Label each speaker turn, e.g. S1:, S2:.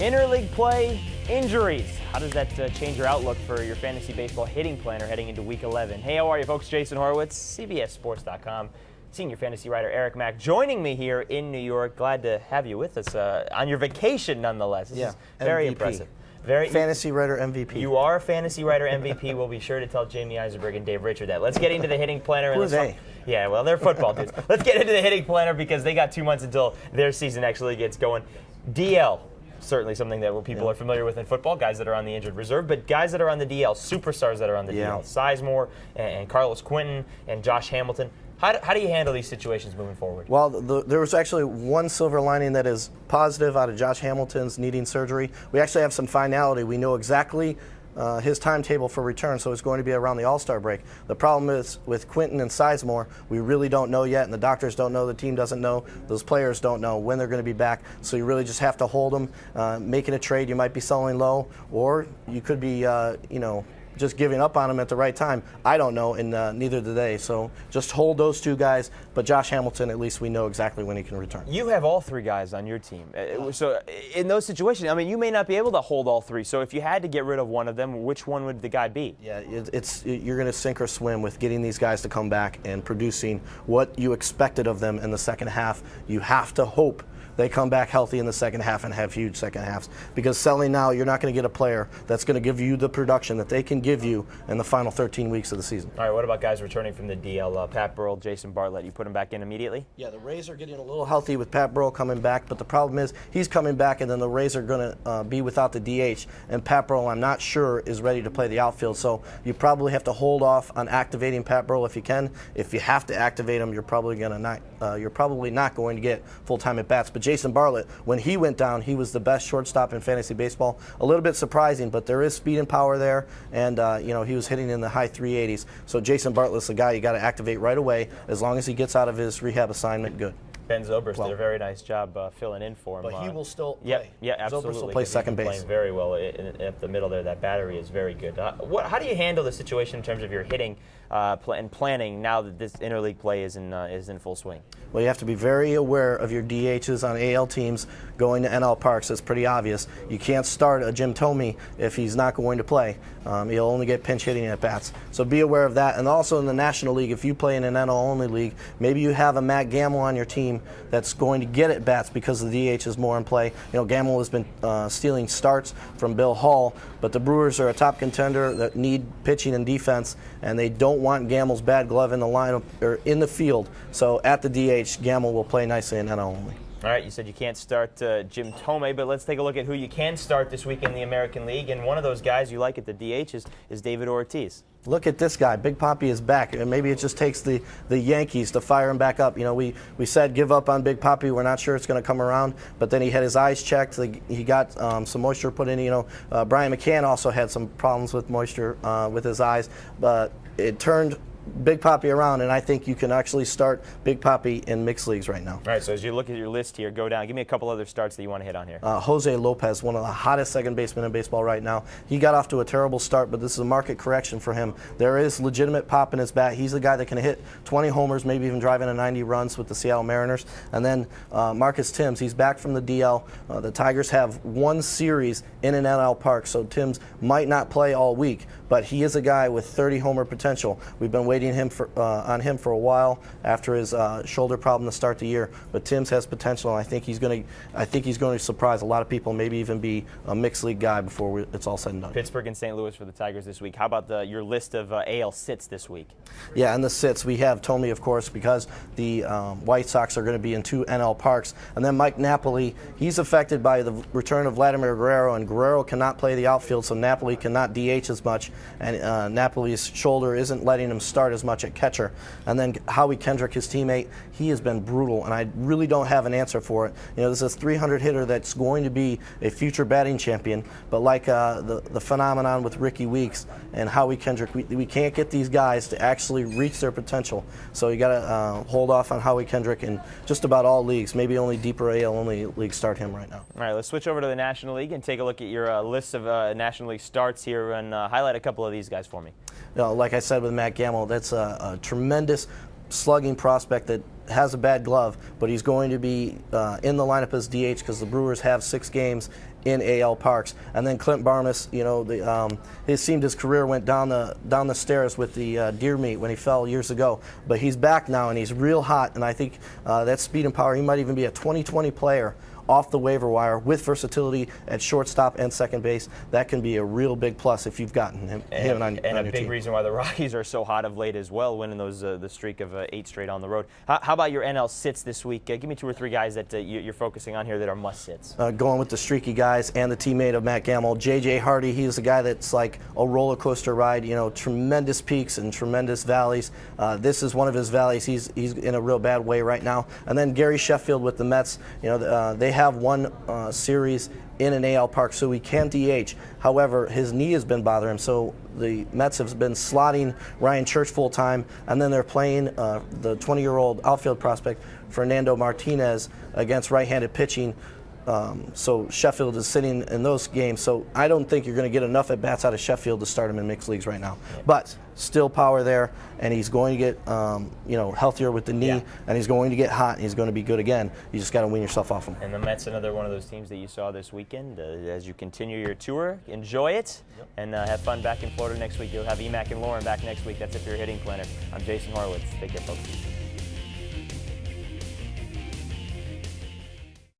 S1: Interleague play, injuries. How does that change your outlook for your fantasy baseball hitting planner heading into Week 11? Hey, how are you, folks? Jason Horowitz, CBSSports.com. Senior fantasy writer Eric Mack joining me here in New York. Glad to have you with us on your vacation, nonetheless. This is very
S2: MVP.
S1: impressive.
S2: Fantasy writer MVP.
S1: You are a fantasy writer MVP. We'll be sure to tell Jamie Eisenberg and Dave Richard that. Let's get into the hitting planner.
S2: Who are they?
S1: Yeah, well, they're football dudes. Let's get into the hitting planner because they got 2 months until their season actually gets going. DL. Certainly something that people are familiar with in football, guys that are on the injured reserve, but guys that are on the DL, superstars that are on the DL, Sizemore and Carlos Quentin and Josh Hamilton. How do you handle these situations moving forward?
S2: Well, there was actually one silver lining that is positive out of Josh Hamilton's needing surgery. We actually have some finality. We know exactly his timetable for return, so it's going to be around the All-Star break. The problem is with Quentin and Sizemore, we really don't know yet, and the doctors don't know, the team doesn't know, those players don't know when they're going to be back, so you really just have to hold them. Making a trade, you might be selling low, or you could be, just giving up on them at the right time. I don't know, and neither do they. So just hold those two guys. But Josh Hamilton, at least we know exactly when he can return.
S1: You have all three guys on your team. So in those situations, I mean, you may not be able to hold all three. So if you had to get rid of one of them, which one would the guy be?
S2: Yeah, you're going to sink or swim with getting these guys to come back and producing what you expected of them in the second half. You have to hope they come back healthy in the second half and have huge second halves. Because selling now, you're not going to get a player that's going to give you the production that they can give you in the final 13 weeks of the season.
S1: All right, what about guys returning from the DL? Pat Burrell, Jason Bartlett, you put them back in immediately?
S2: Yeah, the Rays are getting a little healthy with Pat Burrell coming back, but the problem is he's coming back and then the Rays are going to be without the DH. And Pat Burrell, I'm not sure, is ready to play the outfield. So you probably have to hold off on activating Pat Burrell if you can. If you have to activate him, you're probably not going to get full-time at-bats. But Jason Bartlett, when he went down, he was the best shortstop in fantasy baseball. A little bit surprising, but there is speed and power there, and he was hitting in the high 380s. So Jason Bartlett's the guy you got to activate right away. As long as he gets out of his rehab assignment, good.
S1: Ben Zobrist did a very nice job filling in for him.
S2: But he will still play.
S1: Yeah, absolutely.
S2: Zobrist will play second base.
S1: Playing very well at the middle there. That battery is very good. How do you handle the situation in terms of your hitting and planning now that this interleague play is in full swing?
S2: Well, you have to be very aware of your DHs on AL teams going to NL Parks. That's pretty obvious. You can't start a Jim Thome if he's not going to play. He'll only get pinch hitting at bats. So be aware of that. And also in the National League, if you play in an NL-only league, maybe you have a Mack Gamble on your team that's going to get at bats because the DH is more in play. Gamble has been stealing starts from Bill Hall, but the Brewers are a top contender that need pitching and defense, and they don't want Gamble's bad glove in the lineup or in the field. So at the DH, Gamble will play nicely in NL only.
S1: All right, you said you can't start Jim Thome, but let's take a look at who you can start this week in the American League. And one of those guys you like at the DH is David Ortiz.
S2: Look at this guy. Big Papi is back. And maybe it just takes the Yankees to fire him back up. We said give up on Big Papi. We're not sure it's going to come around. But then he had his eyes checked. He got some moisture put in. Brian McCann also had some problems with moisture with his eyes. But it turned Big Papi around, and I think you can actually start Big Papi in mixed leagues right now.
S1: All right, so as you look at your list here, go down. Give me a couple other starts that you want to hit on here.
S2: Jose Lopez, one of the hottest second basemen in baseball right now. He got off to a terrible start, but this is a market correction for him. There is legitimate pop in his bat. He's the guy that can hit 20 homers, maybe even drive in 90 runs with the Seattle Mariners. And then Marcus Timms, he's back from the DL. The Tigers have one series in an NL Park, so Timms might not play all week, but he is a guy with 30 homer potential. We've been waiting on him for a while after his shoulder problem to start the year. But Timms has potential, and I think he's going to surprise a lot of people. Maybe even be a mixed league guy before it's all said and done.
S1: Pittsburgh and St. Louis for the Tigers this week. How about your list of AL sits this week?
S2: Yeah, and the sits we have Thome, of course, because the White Sox are going to be in 2 NL Parks, and then Mike Napoli. He's affected by the return of Vladimir Guerrero, and Guerrero cannot play the outfield, so Napoli cannot DH as much, and Napoli's shoulder isn't letting him start as much at catcher. And then Howie Kendrick, his teammate, he has been brutal, and I really don't have an answer for it. This is a 300 hitter that's going to be a future batting champion, but like the phenomenon with Ricky Weeks and Howie Kendrick, we can't get these guys to actually reach their potential. So you got to hold off on Howie Kendrick in just about all leagues. Maybe only deeper AL only leagues start him right now.
S1: All right, let's switch over to the National League and take a look at your list of National League starts here and highlight a couple of these guys for me.
S2: Like I said with Matt Gamble, that's a tremendous slugging prospect that has a bad glove, but he's going to be in the lineup as DH because the Brewers have 6 games in AL Parks. And then Clint Barmas, it seemed his career went down the stairs with the deer meat when he fell years ago. But he's back now, and he's real hot, and I think that speed and power, he might even be a 2020 player off the waiver wire with versatility at shortstop and second base. That can be a real big plus if you've gotten him on your team.
S1: And a big reason why the Rockies are so hot of late as well, winning those the streak of 8 straight on the road. How about your NL sits this week? Give me 2 or 3 guys that you're focusing on here that are must sits.
S2: Going with the streaky guys and the teammate of Matt Gamble, J.J. Hardy. He's a guy that's like a roller coaster ride. Tremendous peaks and tremendous valleys. This is one of his valleys. He's in a real bad way right now. And then Gary Sheffield with the Mets. They have one series in an AL Park, so he can DH. However, his knee has been bothering him, so the Mets have been slotting Ryan Church full-time, and then they're playing the 20-year-old outfield prospect Fernando Martinez against right-handed pitching. So Sheffield is sitting in those games, so I don't think you're going to get enough at-bats out of Sheffield to start him in mixed leagues right now. But still power there, and he's going to get healthier with the knee, and he's going to get hot, and he's going to be good again. You just got to wean yourself off him.
S1: And the Mets, another one of those teams that you saw this weekend. As you continue your tour, enjoy it, and have fun back in Florida next week. You'll have Mack and Lauren back next week. That's it for your hitting planner. I'm Jason Horowitz. Take care, folks.